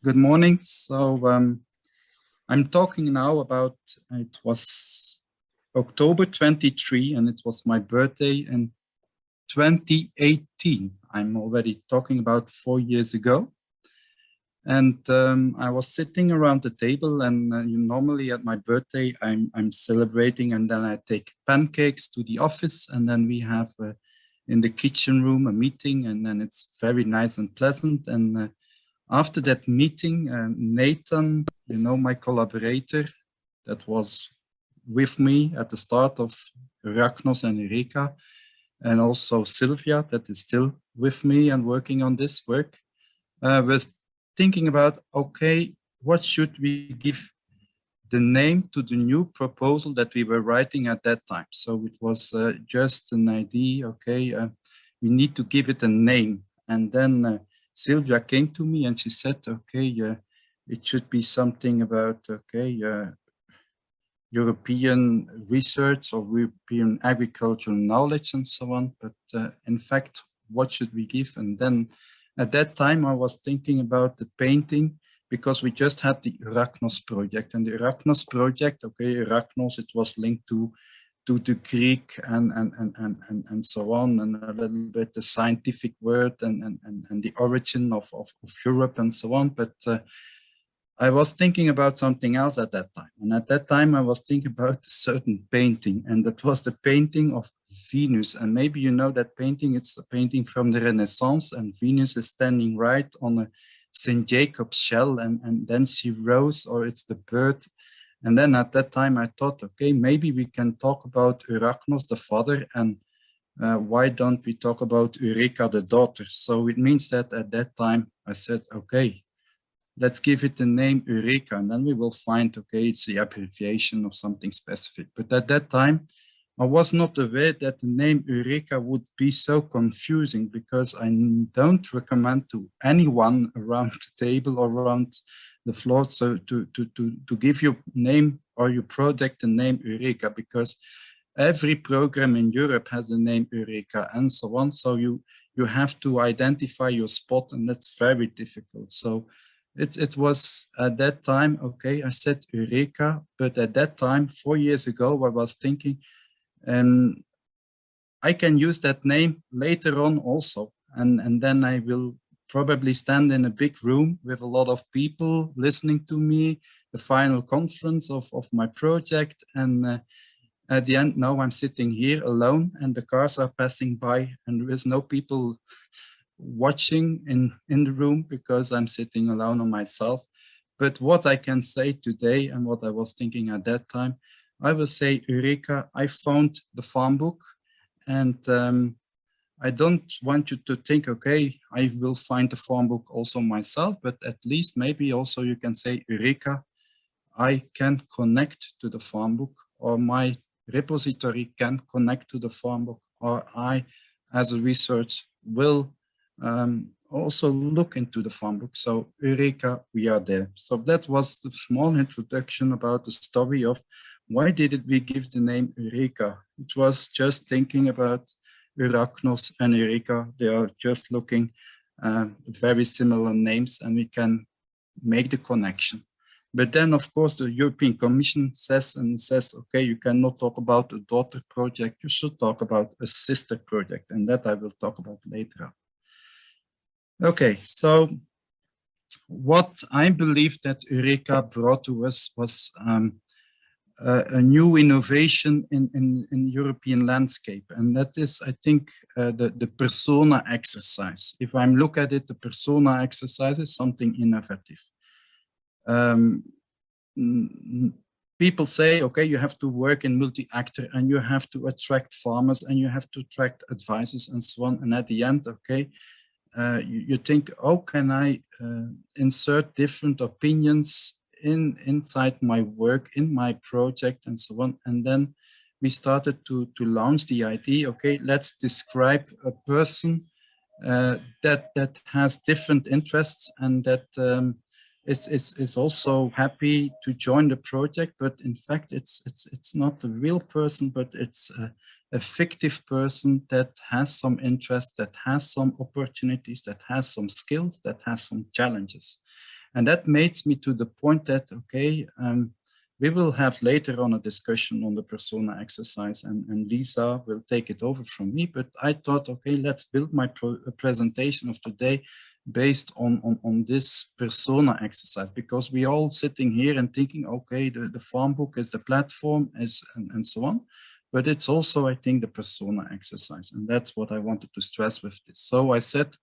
Good morning. I'm talking now about, it was October 23, and it was my birthday in 2018. I'm already talking about 4 years ago. And I was sitting around the table, and normally at my birthday, I'm celebrating, and then I take pancakes to the office, and then we have in the kitchen room a meeting, and then it's very nice and pleasant. And after that meeting, Nathan, my collaborator that was with me at the start of Rachnos and EUREKA, and also Sylvia that is still with me and working on this work, was thinking about, okay, what should we give the name to the new proposal that we were writing at that time? So it was just an idea, okay, we need to give it a name. And then Sylvia came to me and she said, okay, it should be something about, okay, European research or European agricultural knowledge and so on. But in fact, what should we give? And then at that time, I was thinking about the painting because we just had the Rachnos project. And the Rachnos project, okay, Rachnos, it was linked to the Greek and so on, and a little bit the scientific word and the origin of Europe and so on. But I was thinking about something else at that time. And at that time, I was thinking about a certain painting, and that was the painting of Venus. And maybe you know that painting, it's a painting from the Renaissance, and Venus is standing right on a St. Jacob's shell, and then she rose, or it's the bird. And then at that time, I thought, okay, maybe we can talk about Rachnos, the father, and why don't we talk about EUREKA, the daughter? So it means that at that time, I said, okay, let's give it the name EUREKA, and then we will find, okay, it's the abbreviation of something specific. But at that time, I was not aware that the name EUREKA would be so confusing, because I don't recommend to anyone around the table or around the floor so to give your name or your project the name EUREKA, because every program in Europe has the name EUREKA and so on. So you have to identify your spot, and that's very difficult. So it was at that time, okay, I said EUREKA, but at that time, 4 years ago, I was thinking, I can use that name later on also. And then I will probably stand in a big room with a lot of people listening to me, the final conference of my project. And at the end, now I'm sitting here alone, and the cars are passing by, and there is no people watching in the room because I'm sitting alone on myself. But what I can say today, and what I was thinking at that time, I will say, EUREKA, I found the farm book, and I don't want you to think, okay, I will find the farm book also myself, but at least maybe also you can say, EUREKA, I can connect to the farm book, or my repository can connect to the farm book, or I, as a research, will also look into the farm book. So EUREKA, we are there. So that was the small introduction about the story of why did we give the name EUREKA. It was just thinking about Rachnos and EUREKA. They are just looking very similar names, and we can make the connection. But then, of course, the European Commission says, okay, you cannot talk about a daughter project. You should talk about a sister project, and that I will talk about later on. Okay, so what I believe that EUREKA brought to us was a new innovation in European landscape, and that is, I think, the persona exercise. If I'm look at it, the persona exercise is something innovative. People say, okay, you have to work in multi-actor, and you have to attract farmers, and you have to attract advisors and so on. And at the end, okay, you think, how can I insert different opinions inside my work, in my project, and so on. And then we started to launch the idea, okay, let's describe a person that has different interests, and that is also happy to join the project, but in fact it's not a real person, but it's a fictive person that has some interest, that has some opportunities, that has some skills, that has some challenges. And that made me to the point that, okay, we will have later on a discussion on the persona exercise, and Lisa will take it over from me. But I thought, okay, let's build my presentation of today based on this persona exercise, because we all sitting here and thinking, okay, the farm book is the platform, and so on. But it's also, I think, the persona exercise. And that's what I wanted to stress with this. So I said,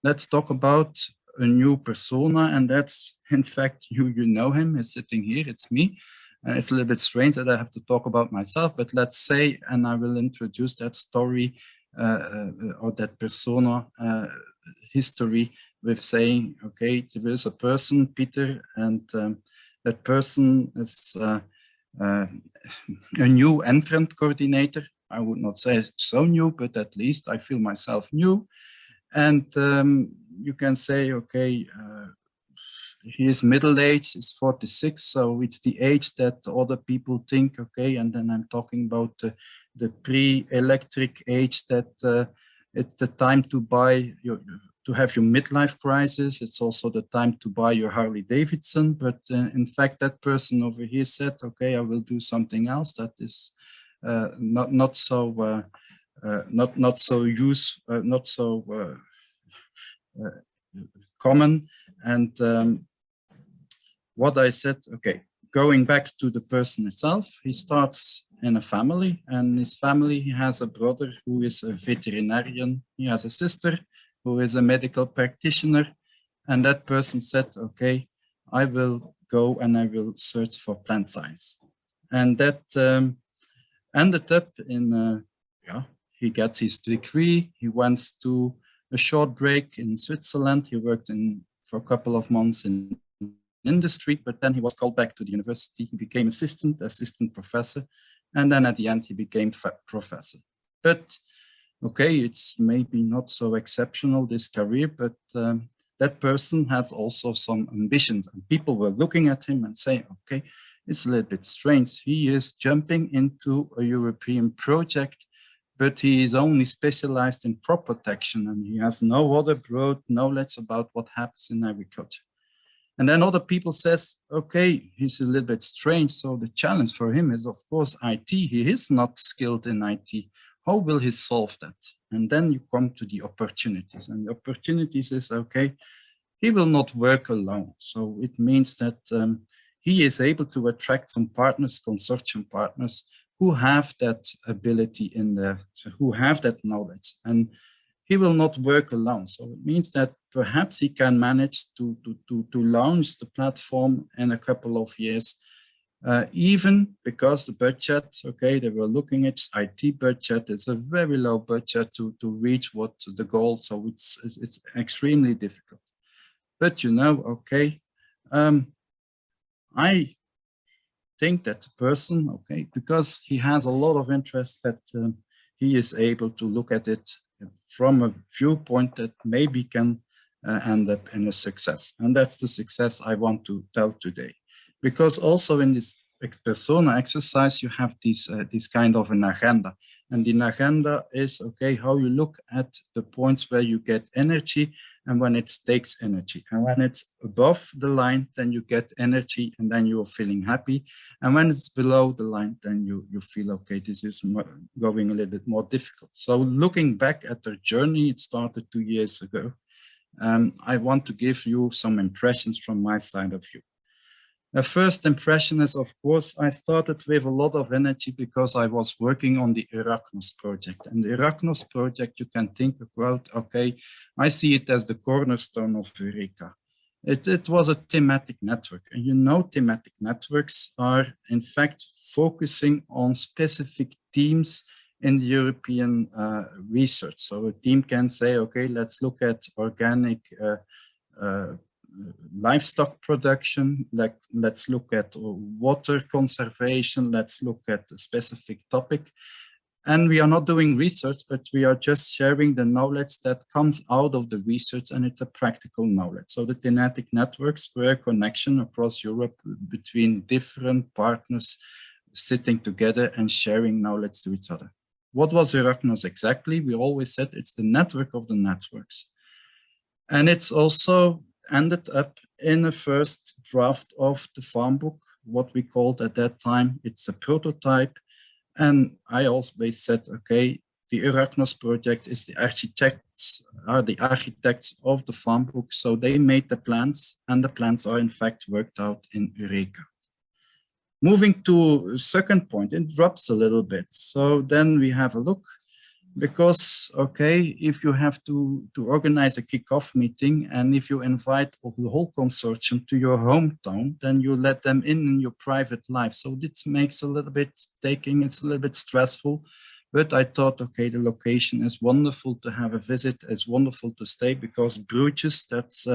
let's talk about a new persona. And that's, in fact, you know him, he's sitting here, it's me. It's a little bit strange that I have to talk about myself, but let's say, and I will introduce that story or that persona history with saying, okay, there is a person, Pieter, and that person is a new entrant coordinator. I would not say so new, but at least I feel myself new. And you can say, okay, he is middle-aged, is 46, so it's the age that other people think, okay, and then I'm talking about the pre-electric age that it's the time to buy to have your midlife crisis. It's also the time to buy your Harley Davidson. But in fact, that person over here said, okay, I will do something else that is not so common. And what I said, okay, going back to the person itself, he starts in a family, and his family, he has a brother who is a veterinarian. He has a sister who is a medical practitioner. And that person said, okay, I will go and I will search for plant science. And that ended up in, he got his degree. He went to a short break in Switzerland. He worked for a couple of months in industry, but then he was called back to the university. He became assistant professor, and then at the end he became professor. But okay, it's maybe not so exceptional, this career, but that person has also some ambitions, and people were looking at him and saying, okay, it's a little bit strange. He is jumping into a European project, but he is only specialized in crop protection, and he has no other broad knowledge about what happens in agriculture. And then other people says, okay, he's a little bit strange. So the challenge for him is, of course, IT. He is not skilled in IT. How will he solve that? And then you come to the opportunities. And the opportunities is, okay, he will not work alone. So it means that he is able to attract some partners, consortium partners, who have that ability in there, so who have that knowledge. And he will not work alone. So it means that perhaps he can manage to launch the platform in a couple of years, even because the budget, okay, they were looking at IT budget, it's a very low budget to reach what the goal. So it's extremely difficult. But you know, okay, I think that the person, okay, because he has a lot of interest, that he is able to look at it from a viewpoint that maybe can end up in a success. And that's the success I want to tell today. Because also in this persona exercise, you have this kind of an agenda. And the agenda is, okay, how you look at the points where you get energy and when it takes energy. And when it's above the line, then you get energy and then you're feeling happy. And when it's below the line, then you feel, okay, this is going a little bit more difficult. So looking back at their journey, it started 2 years ago. I want to give you some impressions from my side of view. The first impression is, of course, I started with a lot of energy because I was working on the EUREKA project. And the EUREKA project, you can think about, okay, I see it as the cornerstone of EUREKA. It was a thematic network. And you know, thematic networks are, in fact, focusing on specific themes in the European research. So a team can say, okay, let's look at organic livestock production, let's look at water conservation, let's look at a specific topic. And we are not doing research, but we are just sharing the knowledge that comes out of the research, and it's a practical knowledge. So the thematic networks were a connection across Europe between different partners sitting together and sharing knowledge to each other. What was EUREKA exactly? We always said it's the network of the networks. And it's also ended up in a first draft of the farm book, what we called at that time, it's a prototype. And I always said, okay, the Erasmus project is the architects of the farm book. So they made the plans, and the plans are in fact worked out in EUREKA. Moving to second point, it drops a little bit. So then we have a look, because, okay, if you have to organize a kickoff meeting, and if you invite the whole consortium to your hometown, then you let them in your private life. So this makes it's a little bit stressful. But I thought, okay, the location is wonderful to have a visit. It's wonderful to stay, because Bruges, that's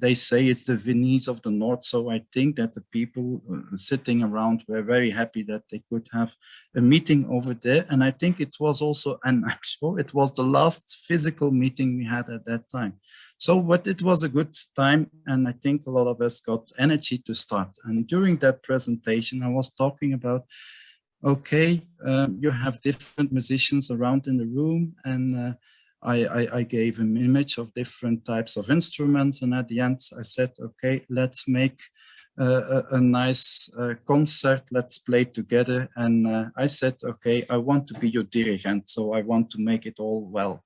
they say it's the Venice of the North. So I think that the people sitting around were very happy that they could have a meeting over there. And I think it was also, and I'm sure it was the last physical meeting we had at that time. So, but it was a good time, and I think a lot of us got energy to start. And during that presentation, I was talking about, okay, you have different musicians around in the room, and I gave an image of different types of instruments, and at the end I said, okay, let's make a nice concert, let's play together. And I said, okay, I want to be your dirigent, so I want to make it all well.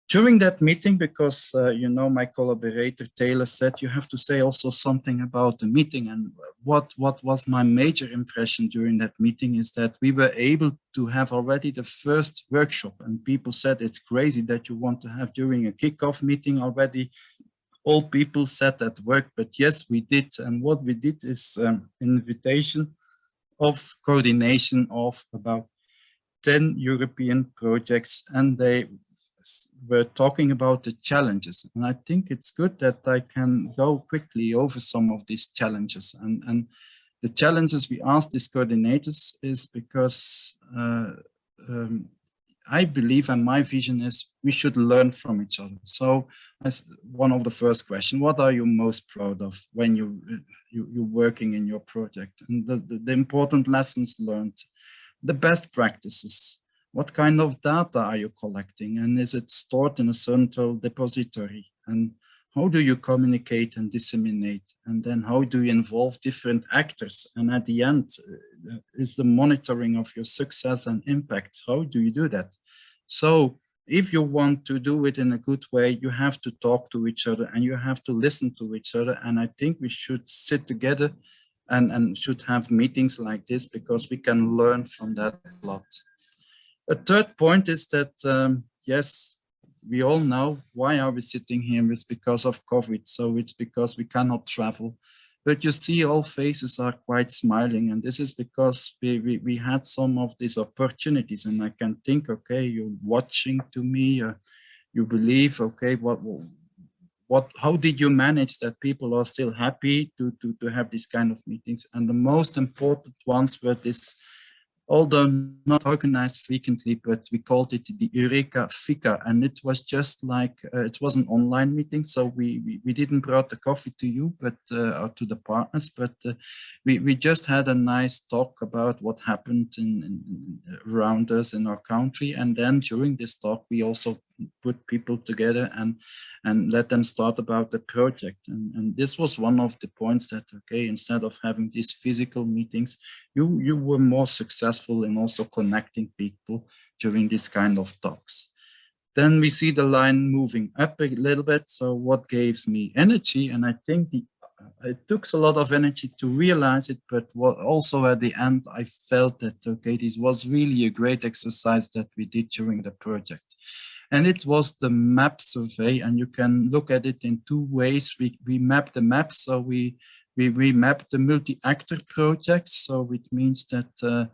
During that meeting, because you know, my collaborator Taylor said you have to say also something about the meeting, and what was my major impression during that meeting is that we were able to have already the first workshop, and people said it's crazy that you want to have during a kickoff meeting already all people sat at work. But yes, we did, and what we did is invitation of coordination of about 10 European projects, and they were talking about the challenges. And I think it's good that I can go quickly over some of these challenges. And the challenges we asked these coordinators is because I believe, and my vision is, we should learn from each other. So as one of the first questions, what are you most proud of when you're working in your project? And the important lessons learned, the best practices. What kind of data are you collecting, and is it stored in a central depository? And how do you communicate and disseminate? And then how do you involve different actors? And at the end, is the monitoring of your success and impact. How do you do that? So if you want to do it in a good way, you have to talk to each other, and you have to listen to each other. And I think we should sit together and should have meetings like this, because we can learn from that a lot. A third point is that, yes, we all know why are we sitting here. It's because of COVID. So it's because we cannot travel. But you see, all faces are quite smiling. And this is because we had some of these opportunities. And I can think, okay, you're watching to me, you believe, okay, how did you manage that people are still happy to have these kind of meetings? And the most important ones were this, although not organized frequently, but we called it the EUREKA Fika. And it was just like, it was an online meeting. So we didn't brought the coffee to you, but or to the partners, but we just had a nice talk about what happened around us in our country. And then during this talk, we also put people together and let them start about the project. And this was one of the points that, okay, instead of having these physical meetings, you were more successful in also connecting people during this kind of talks. Then we see the line moving up a little bit. So what gives me energy? And I think it took a lot of energy to realize it, but also at the end, I felt that, okay, this was really a great exercise that we did during the project. And it was the map survey, and you can look at it in two ways. We mapped the map, so we mapped the multi-actor projects. So it means that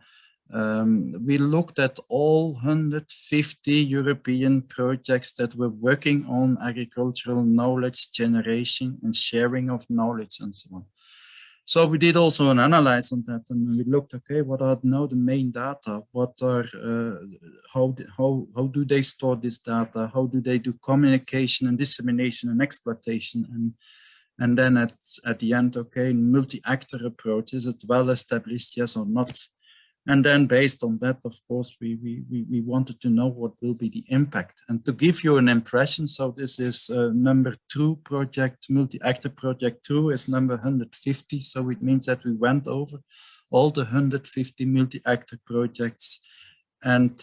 we looked at all 150 European projects that were working on agricultural knowledge generation and sharing of knowledge and so on. So we did also an analysis on that, and we looked, okay, what are now the main data? What are, how do they store this data? How do they do communication and dissemination and exploitation? And then at the end, okay, multi-actor approach, is it well established, yes or not? And then based on that, of course, we wanted to know what will be the impact. And to give you an impression, so this is number 2 project, multi-actor project 2 is number 150. So it means that we went over all the 150 multi-actor projects. And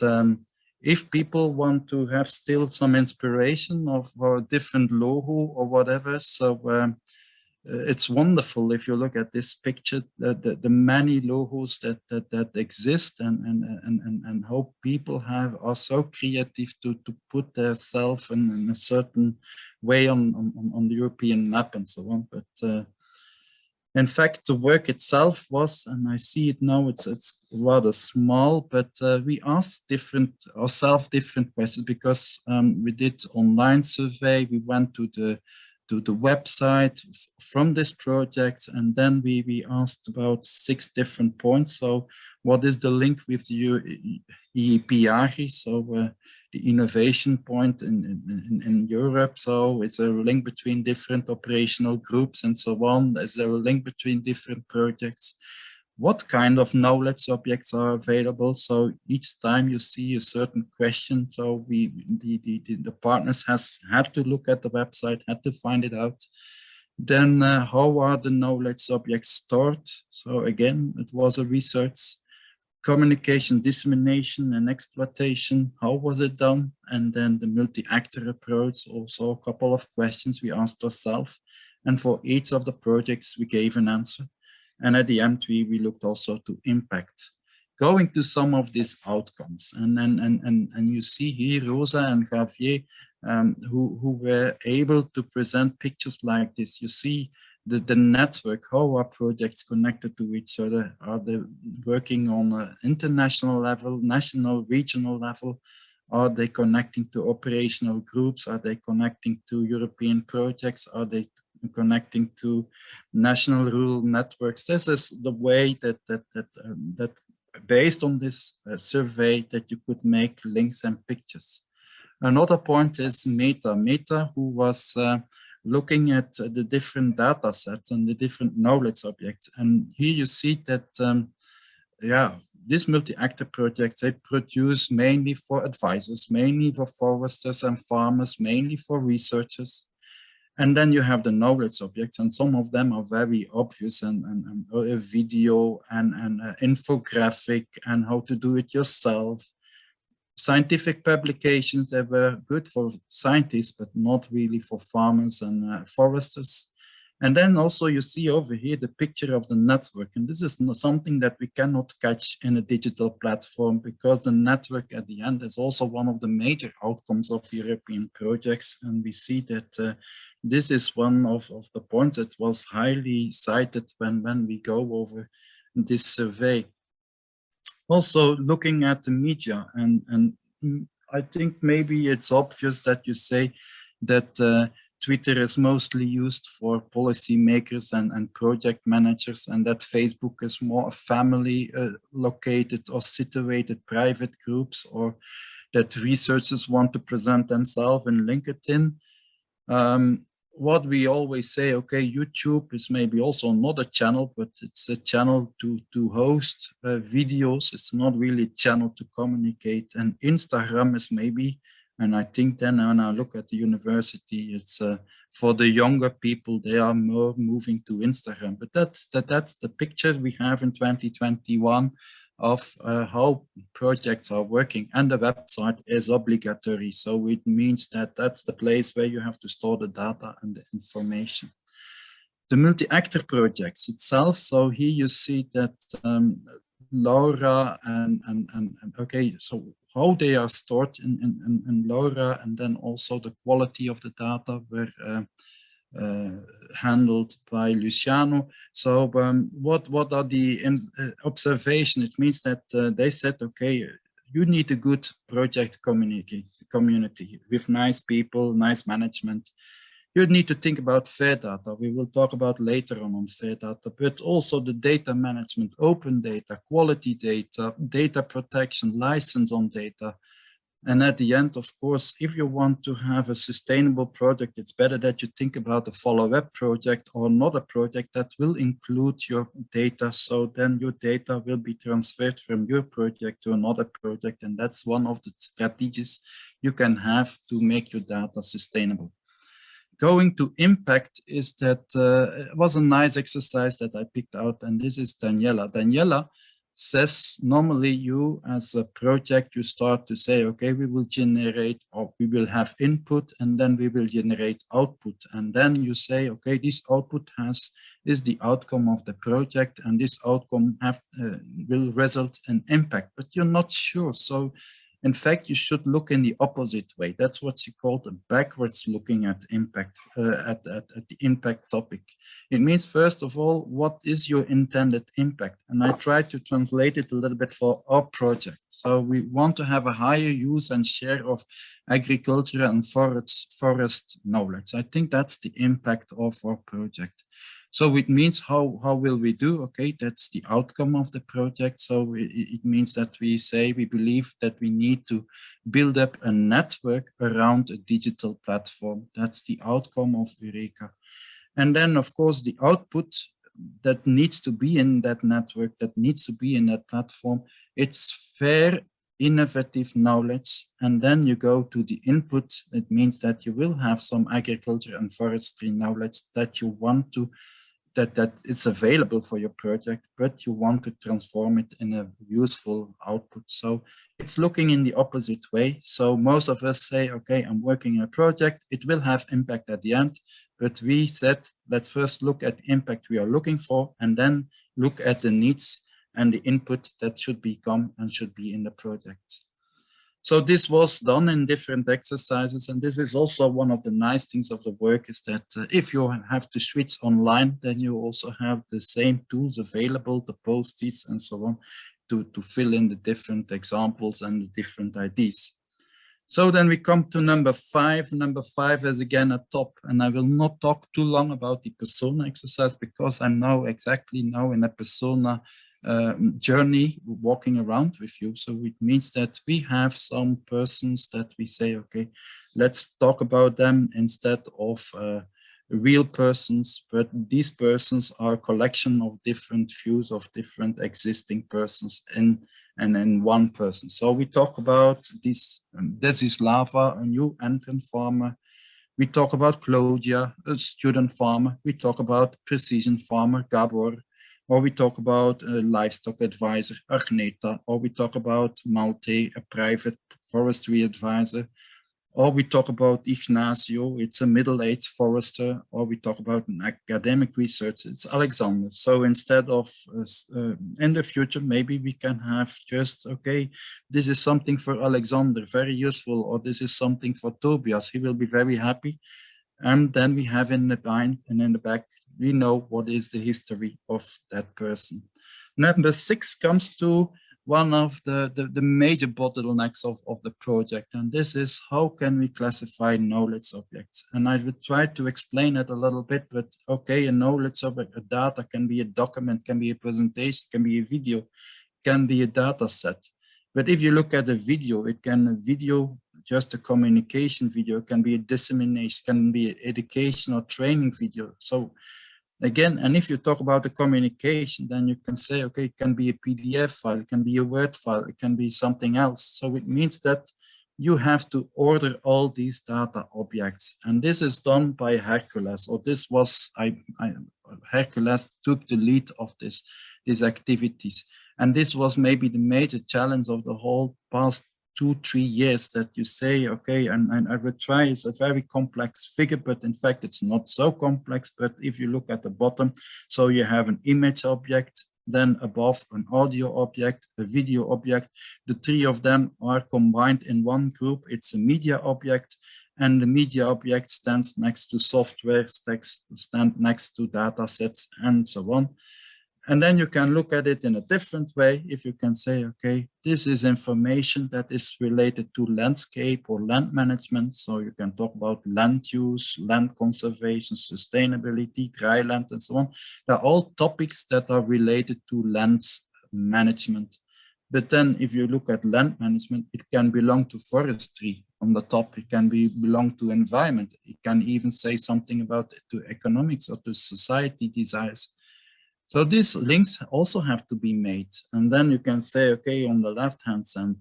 if people want to have still some inspiration of a different logo or whatever, so it's wonderful if you look at this picture, the many logos that exist, and how people are so creative to put themselves in a certain way on the European map and so on. But in fact, the work itself was, and I see it now, it's rather small, but we asked ourselves different questions, because we did online survey, we went to the website from this project, and then we asked about 6 different points. So what is the link with the EUREKA, so the innovation point in Europe? So is there a link between different operational groups and so on? Is there a link between different projects? What kind of knowledge objects are available? So each time you see a certain question, so the partners had to look at the website, had to find it out. Then how are the knowledge objects stored? So again, it was a research. Communication, dissemination, and exploitation, how was it done? And then the multi-actor approach, also a couple of questions we asked ourselves. And for each of the projects, we gave an answer. And at the end, we looked also to impact. Going to some of these outcomes. And you see here Rosa and Javier, who were able to present pictures like this. You see the network, how are projects connected to each other? Are they working on an international level, national, regional level? Are they connecting to operational groups? Are they connecting to European projects? Are they connecting to national rural networks? This is the way that based on this survey, that you could make links and pictures. Another point is Meta, who was looking at the different data sets and the different knowledge objects. And here you see that, these multi-actor projects, they produce mainly for advisors, mainly for foresters and farmers, mainly for researchers. And then you have the knowledge objects, and some of them are very obvious, and a video and an infographic and how to do it yourself. Scientific publications that were good for scientists, but not really for farmers and foresters. And then also you see over here the picture of the network. And this is something that we cannot catch in a digital platform, because the network at the end is also one of the major outcomes of European projects. And we see that this is one of the points that was highly cited when we go over this survey. Also looking at the media, and I think maybe it's obvious that you say that Twitter is mostly used for policymakers and project managers, and that Facebook is more family located or situated private groups, or that researchers want to present themselves in LinkedIn. What we always say, okay, YouTube is maybe also not a channel, but it's a channel to host videos. It's not really a channel to communicate. And Instagram is maybe, and I think then when I look at the university, it's for the younger people, they are more moving to Instagram. But that's the picture we have in 2021 of how projects are working, and the website is obligatory. So it means that that's the place where you have to store the data and the information. The multi-actor projects itself, so here you see that LoRa and okay, so how they are stored in LoRa, and then also the quality of the data were handled by Luciano. So what are the observations? It means that they said, okay, you need a good project community with nice people, nice management. You need to think about fair data. We will talk about later on fair data, but also the data management, open data, quality data, data protection, license on data. And at the end, of course, if you want to have a sustainable project, it's better that you think about a follow-up project or another project that will include your data. So then your data will be transferred from your project to another project. And that's one of the strategies you can have to make your data sustainable. Going to impact is that it was a nice exercise that I picked out, and this is Daniela. Daniela says normally you as a project, you start to say, okay, we will generate, or we will have input, and then we will generate output. And then you say, okay, this output is the outcome of the project, and this outcome will result in impact, but you're not sure. So in fact, you should look in the opposite way. That's what she called a backwards looking at impact, at the impact topic. It means, first of all, what is your intended impact? And I tried to translate it a little bit for our project. So we want to have a higher use and share of agriculture and forest knowledge. I think that's the impact of our project. So it means how will we do? Okay, that's the outcome of the project. So it means that we say we believe that we need to build up a network around a digital platform. That's the outcome of EUREKA. And then, of course, the output that needs to be in that network, that needs to be in that platform, it's fair, innovative knowledge. And then you go to the input. It means that you will have some agriculture and forestry knowledge that you want to that is available for your project, but you want to transform it in a useful output. So it's looking in the opposite way. So most of us say, okay, I'm working on a project, it will have impact at the end, but we said, let's first look at the impact we are looking for, and then look at the needs and the input that should become and should be in the project. So this was done in different exercises, and this is also one of the nice things of the work, is that if you have to switch online, then you also have the same tools available, the post-its and so on, to fill in the different examples and the different ideas. So then we come to number 5. Number 5 is again a top, and I will not talk too long about the persona exercise, because I'm now in a persona journey, walking around with you. So it means that we have some persons that we say, okay, let's talk about them instead of real persons, but these persons are a collection of different views of different existing persons in one person. So we talk about this is Lava, a new entrant farmer. We talk about Claudia, a student farmer. We talk about precision farmer, Gabor, or we talk about a livestock advisor, Agneta, or we talk about Malte, a private forestry advisor, or we talk about Ignacio, it's a middle-aged forester, or we talk about an academic researcher, it's Alexander. So instead of, in the future, maybe we can have just, okay, this is something for Alexander, very useful, or this is something for Tobias, he will be very happy. And then we have in the mind and in the back, we know what is the history of that person. Number 6 comes to one of the major bottlenecks of the project. And this is, how can we classify knowledge objects? And I will try to explain it a little bit, but okay, a knowledge object, a data can be a document, can be a presentation, can be a video, can be a data set. But if you look at a video, it can a video, just a communication video, it can be a dissemination, can be an education or training video. So again, and if you talk about the communication, then you can say, okay, it can be a PDF file, it can be a Word file, it can be something else. So it means that you have to order all these data objects. And this is done by Hercules, or this was, Hercules took the lead of these activities. And this was maybe the major challenge of the whole past 2-3 years, that you say, okay, and I will try, it's a very complex figure, but in fact, it's not so complex. But if you look at the bottom, so you have an image object, then above an audio object, a video object, the 3 of them are combined in one group. It's a media object, and the media object stands next to software, stand next to data sets, and so on. And then you can look at it in a different way. If you can say, okay, this is information that is related to landscape or land management. So you can talk about land use, land conservation, sustainability, dry land, and so on. They're all topics that are related to land management. But then if you look at land management, it can belong to forestry on the top. It can belong to environment. It can even say something about to economics or to society desires. So these links also have to be made. And then you can say, okay, on the left-hand side,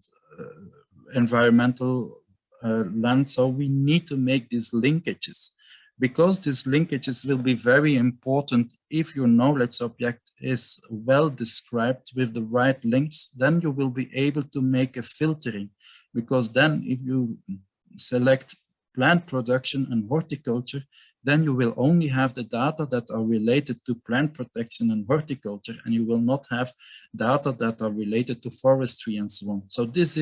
environmental land. So we need to make these linkages, because these linkages will be very important. If your knowledge object is well described with the right links, then you will be able to make a filtering, because then if you select plant production and horticulture, then you will only have the data that are related to plant protection and horticulture, and you will not have data that are related to forestry and so on. So these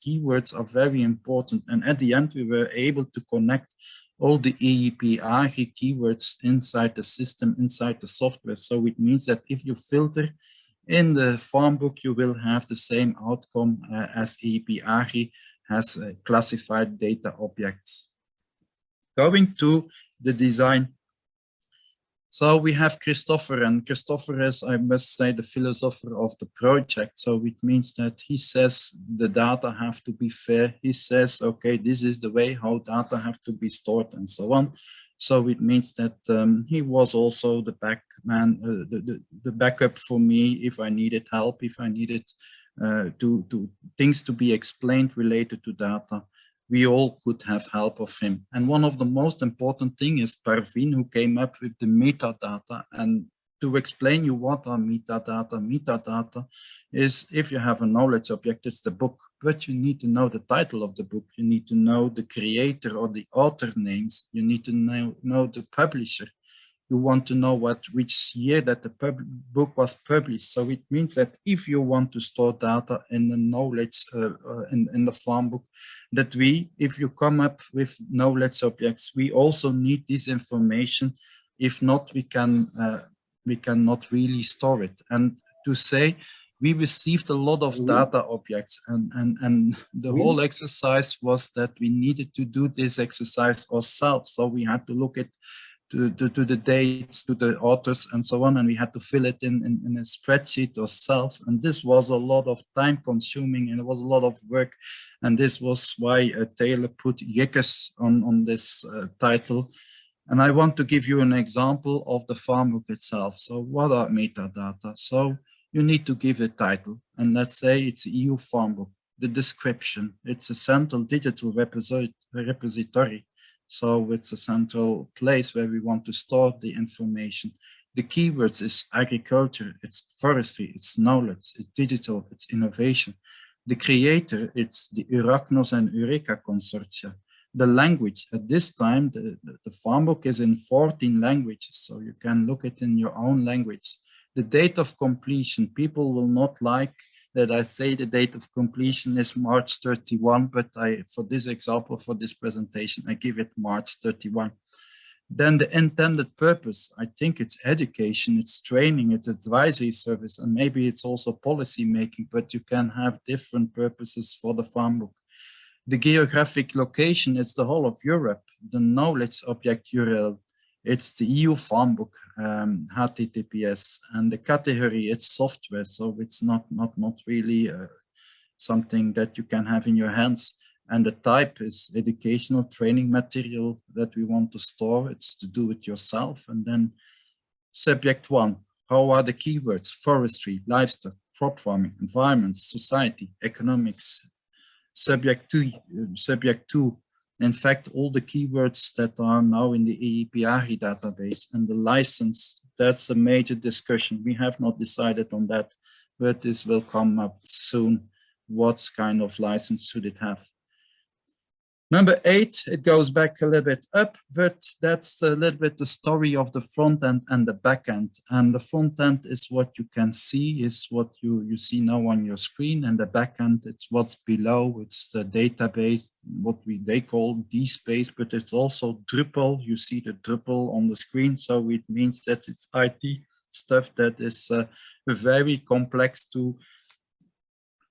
keywords are very important. And at the end, we were able to connect all the EUREKA keywords inside the system, inside the software. So it means that if you filter in the FarmBook, you will have the same outcome as EUREKA has classified data objects. Going to the design. So we have Christopher, and Christopher is, I must say, the philosopher of the project. So it means that he says the data have to be fair. He says, okay, this is the way how data have to be stored and so on. So it means that he was also the the backup for me if I needed help, if I needed things to be explained related to data. We all could have help of him. And one of the most important thing is Parveen, who came up with the metadata. And to explain you what are metadata, metadata is if you have a knowledge object, it's the book, but you need to know the title of the book. You need to know the creator or the author names. You need to know the publisher. You want to know which year that the book was published. So it means that if you want to store data in the knowledge in the FarmBook, that if you come up with knowledge objects, we also need this information. If not, we cannot really store it. And to say, we received a lot of data objects, and the whole exercise was that we needed to do this exercise ourselves. So we had to look at to the dates, to the authors and so on, and we had to fill it in a spreadsheet ourselves. And this was a lot of time consuming, and it was a lot of work. And this was why Taylor put EUREKA on this title. And I want to give you an example of the FarmBook itself. So what are metadata? So you need to give a title, and let's say it's EU FarmBook. The description, it's a central digital repository. So it's a central place where we want to store the information. The keywords is agriculture, it's forestry, it's knowledge, it's digital, it's innovation. The creator, it's the Arachnos and EUREKA consortia. The language, at this time, the FarmBook is in 14 languages, so you can look it in your own language. The date of completion, people will not like that I say the date of completion is March 31, but for this example, for this presentation, I give it March 31. Then the intended purpose, I think it's education, it's training, it's advisory service, and maybe it's also policy making, but you can have different purposes for the FarmBook. The geographic location is the whole of Europe. The knowledge object URL, it's the EU FarmBook, HTTPS, and the category, it's software, so it's not really something that you can have in your hands. And the type is educational training material that we want to store. It's to do it yourself. And then subject 1, how are the keywords? Forestry, livestock, crop farming, environment, society, economics. Subject 2, in fact, all the keywords that are now in the EUREKA database, and the license, that's a major discussion. We have not decided on that, but this will come up soon. What kind of license should it have? Number 8, it goes back a little bit up, but that's a little bit the story of the front end and the back end. And the front end is what you can see, is what you see now on your screen, and the back end, it's what's below. It's the database, what they call DSpace, but it's also Drupal. You see the Drupal on the screen, so it means that it's IT stuff that is very complex to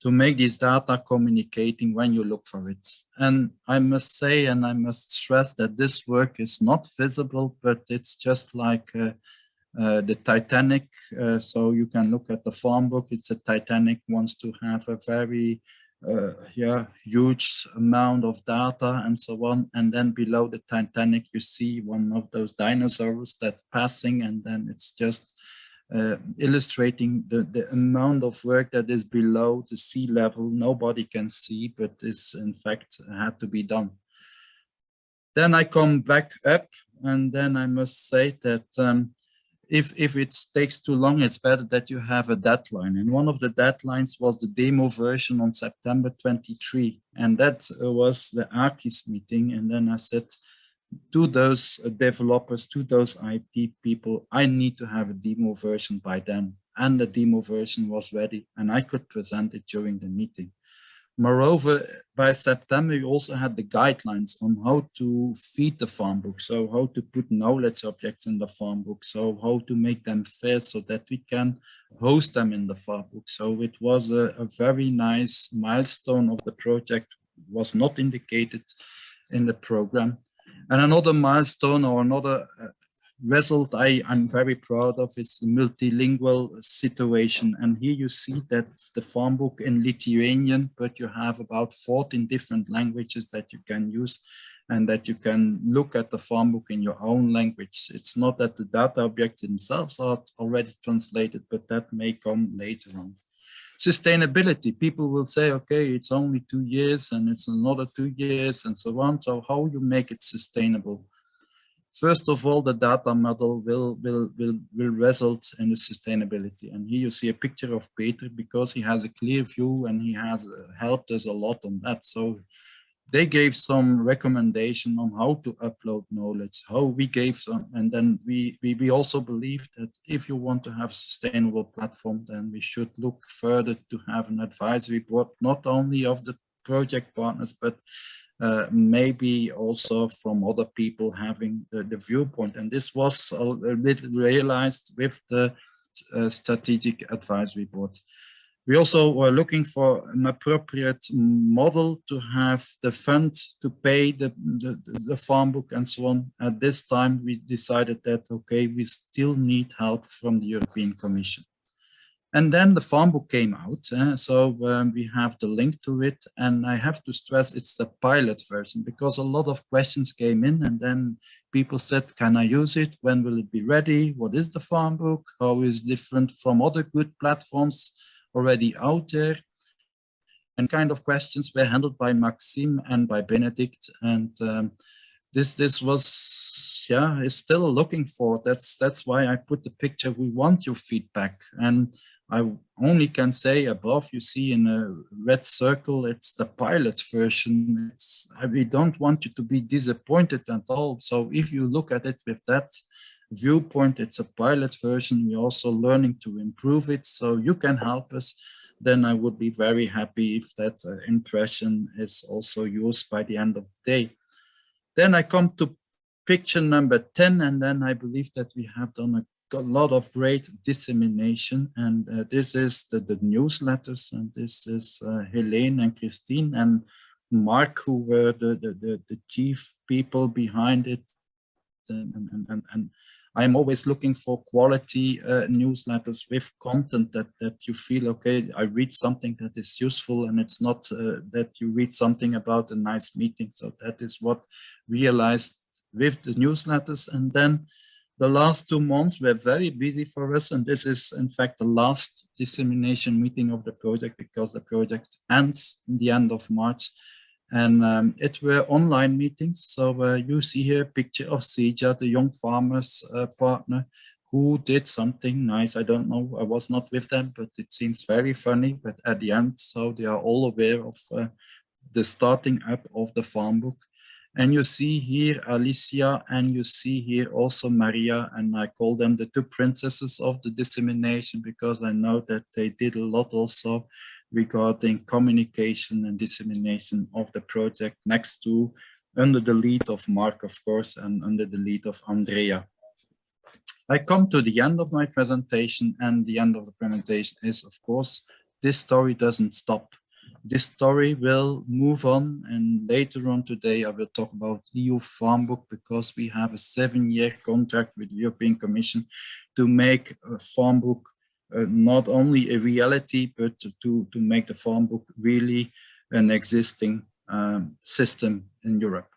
make this data communicating when you look for it. And I must say, and I must stress that this work is not visible, but it's just like the Titanic, so you can look at the farm book. It's a Titanic wants to have a very huge amount of data and so on. And then below the Titanic, you see one of those dinosaurs that passing, and then it's just illustrating the amount of work that is below the sea level. Nobody can see, but is in fact had to be done. Then I come back up, and then I must say that if it takes too long, it's better that you have a deadline. And one of the deadlines was the demo version on September 23. And that was the ARCIS meeting. And then I said to those developers, to those IT people, I need to have a demo version by then. And the demo version was ready, and I could present it during the meeting. Moreover, by September, we also had the guidelines on how to feed the farm book. So how to put knowledge objects in the farm book. So how to make them fair so that we can host them in the farm book. So it was a very nice milestone of the project, was not indicated in the program. And another milestone or another result I'm very proud of is the multilingual situation. And here you see that the farm book in Lithuanian, but you have about 14 different languages that you can use, and that you can look at the farm book in your own language. It's not that the data objects themselves are already translated, but that may come later on. Sustainability, people will say, okay, it's only 2 years and it's another 2 years and so on. So how you make it sustainable? First of all, the data model will result in the sustainability. And here you see a picture of Pieter, because he has a clear view and he has helped us a lot on that. So they gave some recommendation on how to upload knowledge, how we gave some, and then we also believe that if you want to have a sustainable platform, then we should look further to have an advisory board, not only of the project partners, but maybe also from other people having the viewpoint. And this was a little realized with the strategic advisory board. We also were looking for an appropriate model to have the fund to pay the farm book and so on. At this time, we decided that, okay, we still need help from the European Commission. And then the farm book came out, so we have the link to it. And I have to stress it's the pilot version, because a lot of questions came in, and then people said, can I use it? When will it be ready? What is the farm book? How is it different from other good platforms already out there? And kind of questions were handled by Maxime and by Benedict. And this was, is still looking for. That's why I put the picture. We want your feedback. And I only can say above, you see in a red circle, it's the pilot version. We don't want you to be disappointed at all. So if you look at it with that viewpoint, it's a pilot version. We're also learning to improve it. So you can help us. Then I would be very happy if that impression is also used by the end of the day. Then I come to picture number 10, and then I believe that we have done a lot of great dissemination. And this is the newsletters, and this is Helene and Christine and Mark, who were the chief people behind it. And I'm always looking for quality newsletters with content that you feel, okay, I read something that is useful, and it's not that you read something about a nice meeting. So that is what we realized with the newsletters. And then the last 2 months were very busy for us, and this is in fact the last dissemination meeting of the project, because the project ends in the end of March. And it were online meetings. So you see here a picture of Seja, the young farmers partner, who did something nice. I don't know, I was not with them, but it seems very funny. But at the end, so they are all aware of the starting up of the farm book. And you see here Alicia, and you see here also Maria, and I call them the two princesses of the dissemination, because I know that they did a lot also regarding communication and dissemination of the project, next to, under the lead of Mark, of course, and under the lead of Andrea. I come to the end of my presentation, and the end of the presentation is, of course, this story doesn't stop. this story will move on, and later on today I will talk about EU FarmBook, because we have a 7-year contract with the European Commission to make a FarmBook not only a reality, but to make the FarmBook really an existing system in Europe.